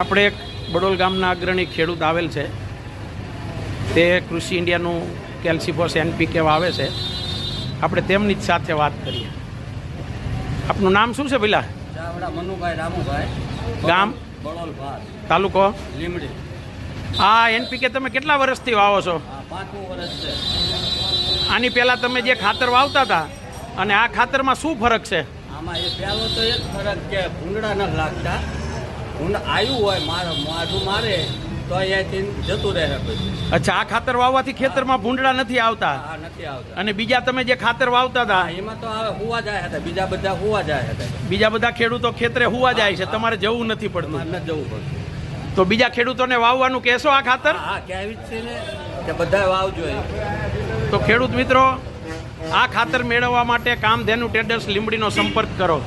આપણે એક બડોલ ગામના અગ્રણી ખેડૂત આવેલ છે, તે કૃષિ ઇન્ડિયાનું કેલ્સીફોસ NPK વાવે છે. આપણે તેમની જ સાથે વાત કરીએ. આપનું નામ શું છે પેલા? મનુભાઈ રામુભાઈ, ગામ બડોલ ભાર, તાલુકો લીમડી. આ NPK તમે કેટલા વર્ષથી વાવો છો? 5મું વર્ષ છે. આની પહેલાં તમે જે ખાતર વાવતા હતા અને આ ખાતરમાં શું ફરક છે? આમાં એ પહેલો તો એક ફરક કે ભૂંગળા ન લાગતા. ભૂંડ આવ્યું હોય માથું મારે તો અહીંયાથી જતું રહે પછી. અચ્છા, આ ખાતર વાવવાથી ખેતરમાં ભૂંડડા નથી આવતા? હા, નથી આવતા. અને બીજા તમે જે ખાતર વાવતા હતા એમાં તો હવે હુવા જાય હતા, બીજા બધા હુવા જાય હતા. બીજા બધા ખેડૂતો ખેતરે હુવા જાય છે, તમારે જવું નથી પડતું. ન જવું પડતું. તો બીજા ખેડૂતોને વાવવાનું કહેશો આ ખાતર? હા, કહેવી જ છે ને કે બધા વાવજો. તો ખેડૂત મિત્રો, આ ખાતર મેળવવા માટે કામધેનુ ટ્રેડર્સ લીંબડીનો સંપર્ક કરો.